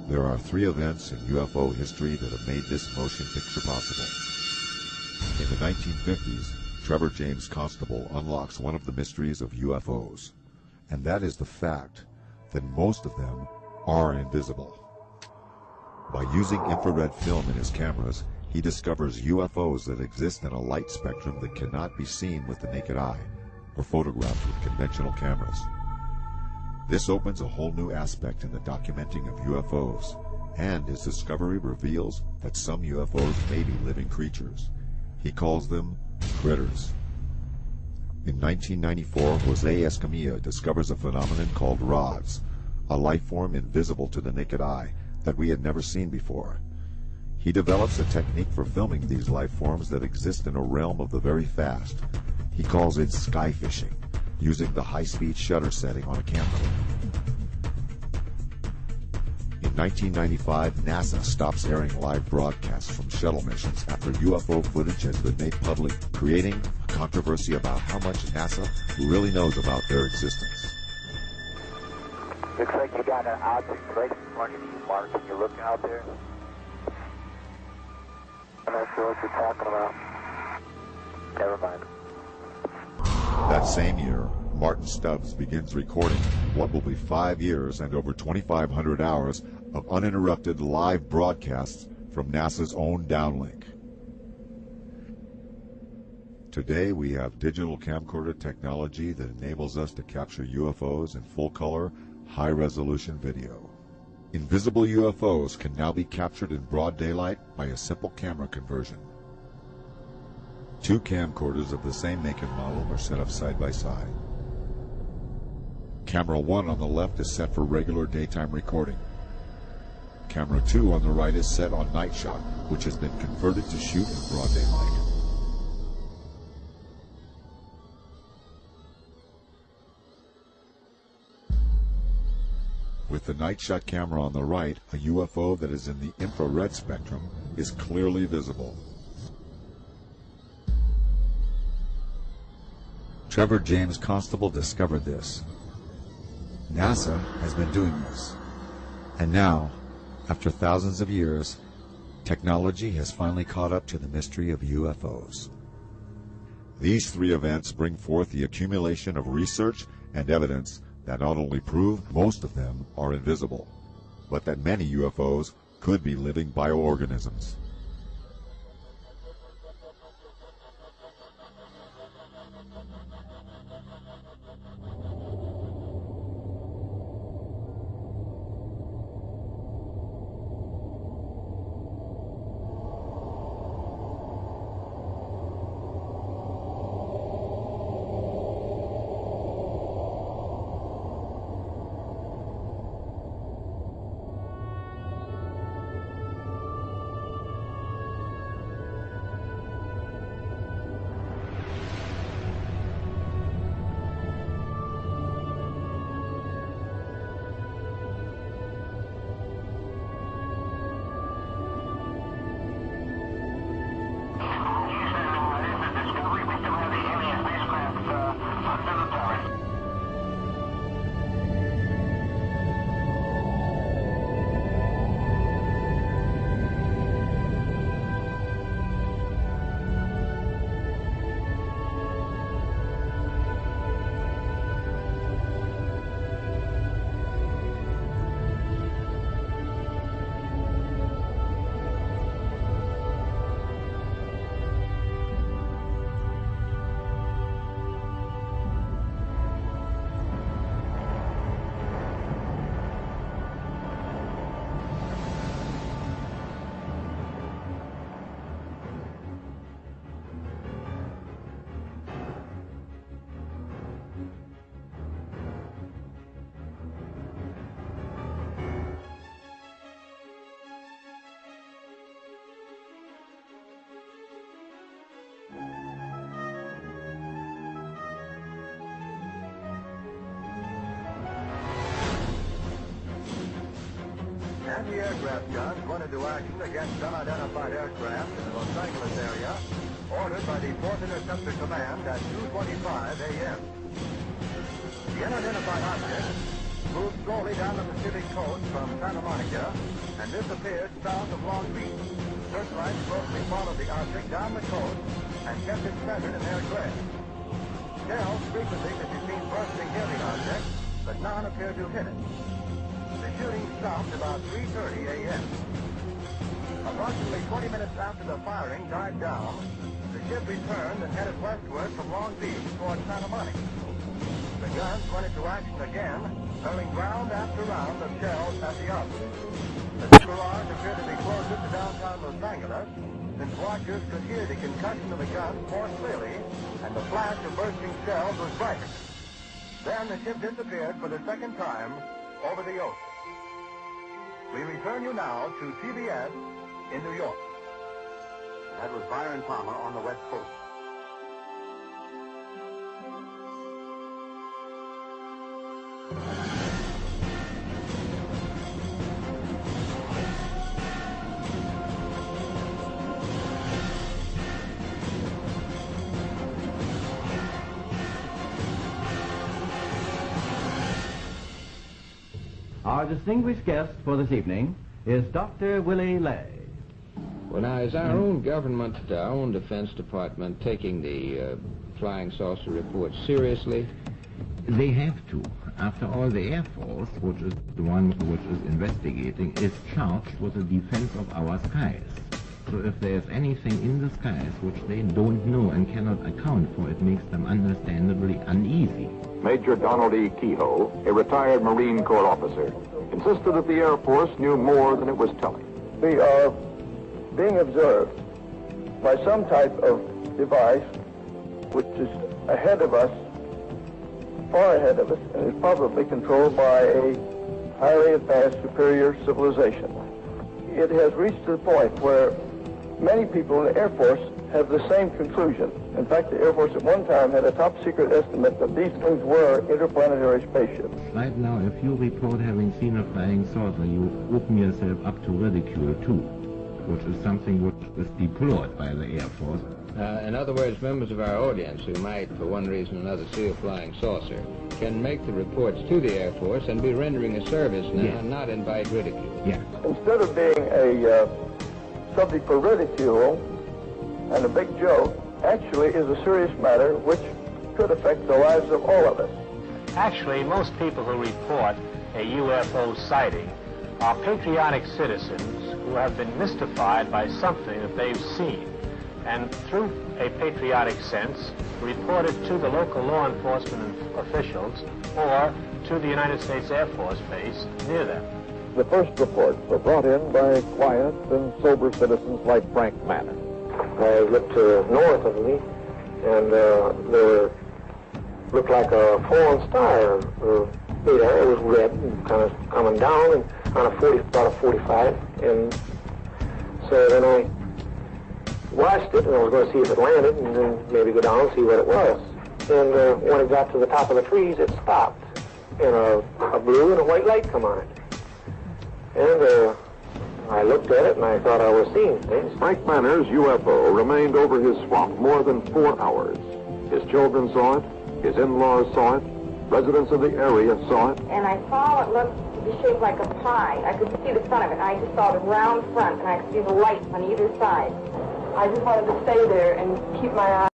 There are three events in UFO history that have made this motion picture possible. In the 1950s, Trevor James Constable unlocks one of the mysteries of UFOs, and that is the fact that most of them are invisible. By using infrared film in his cameras, he discovers UFOs that exist in a light spectrum that cannot be seen with the naked eye or photographed with conventional cameras. This opens a whole new aspect in the documenting of UFOs, and his discovery reveals that some UFOs may be living creatures. He calls them critters. In 1994, Jose Escamilla discovers a phenomenon called rods, a life form invisible to the naked eye that we had never seen before. He develops a technique for filming these life forms that exist in a realm of the very fast. He calls it sky fishing, using the high-speed shutter setting on a camera. In 1995, NASA stops airing live broadcasts from shuttle missions after UFO footage has been made public, creating a controversy about how much NASA really knows about their existence. Looks like you got an object right in front of you, Mark. Can you look out there? I'm not sure what you're talking about. Never mind. That same year, Martin Stubbs begins recording what will be 5 years and over 2,500 hours of uninterrupted live broadcasts from NASA's own downlink. Today we have digital camcorder technology that enables us to capture UFOs in full-color, high-resolution video. Invisible UFOs can now be captured in broad daylight by a simple camera conversion. Two camcorders of the same make and model are set up side by side. Camera 1 on the left is set for regular daytime recording. Camera 2 on the right is set on night shot, which has been converted to shoot in broad daylight. With the night shot camera on the right, a UFO that is in the infrared spectrum is clearly visible. Trevor James Constable discovered this. NASA has been doing this. And now, after thousands of years, technology has finally caught up to the mystery of UFOs. These three events bring forth the accumulation of research and evidence that not only prove most of them are invisible, but that many UFOs could be living bioorganisms. Anti-aircraft guns went into action against unidentified aircraft in the Los Angeles area, ordered by the 4th Interceptor Command at 2:25 a.m. The unidentified object moved slowly down the Pacific coast from Santa Monica and disappeared south of Long Beach. Searchlights closely followed the object down the coast and kept it centered in their glare. Shells frequently could be seen bursting near the object, but none appeared to hit it. The shooting stopped about 3:30 a.m. Approximately 20 minutes after the firing died down, the ship returned and headed westward from Long Beach toward Santa Monica. The guns went into action again, hurling round after round of shells at the object. The barrage appeared to be closer to downtown Los Angeles, since watchers could hear the concussion of the guns more clearly, and the flash of bursting shells was brighter. Then the ship disappeared for the second time over the ocean. We return you now to CBS in New York. That was Byron Palmer on the West Coast. Our distinguished guest for this evening is Dr. Willie Lay. Well, now, is our own government, our own Defense Department, taking the flying saucer reports seriously? They have to. After all, the Air Force, which is the one which is investigating, is charged with the defense of our skies. So if there's anything in the skies which they don't know and cannot account for, it makes them understandably uneasy. Major Donald E. Kehoe, a retired Marine Corps officer, insisted that the Air Force knew more than it was telling. We are being observed by some type of device which is ahead of us, far ahead of us, and is probably controlled by a highly advanced superior civilization. It has reached the point where many people in the Air Force have the same conclusion. In fact, the Air Force at one time had a top-secret estimate that these things were interplanetary spaceships. Right now, if you report having seen a flying saucer, you open yourself up to ridicule, too, which is something which is deplored by the Air Force. In other words, members of our audience who might, for one reason or another, see a flying saucer can make the reports to the Air Force and be rendering a service now, Yes. and not invite ridicule. Yeah. Instead of being a subject for ridicule and a big joke, actually is a serious matter which could affect the lives of all of us. Actually, most people who report a UFO sighting are patriotic citizens who have been mystified by something that they've seen, and through a patriotic sense, report it to the local law enforcement officials or to the United States Air Force base near them. The first reports were brought in by quiet and sober citizens like Frank Manor. I looked north of me, and there looked like a falling star. There, it was red and kind of coming down, and on about a 45. And so then I watched it, and I was going to see if it landed, and then maybe go down and see what it was. And when it got to the top of the trees, it stopped, and a blue and a white light come on it. And I looked at it, and I thought I was seeing things. Frank Manor's UFO remained over his swamp more than 4 hours. His children saw it, his in-laws saw it, residents of the area saw it. And I saw it looked to be shaped like a pie. I could see the front of it, and I just saw the round front, and I could see the lights on either side. I just wanted to stay there and keep my eye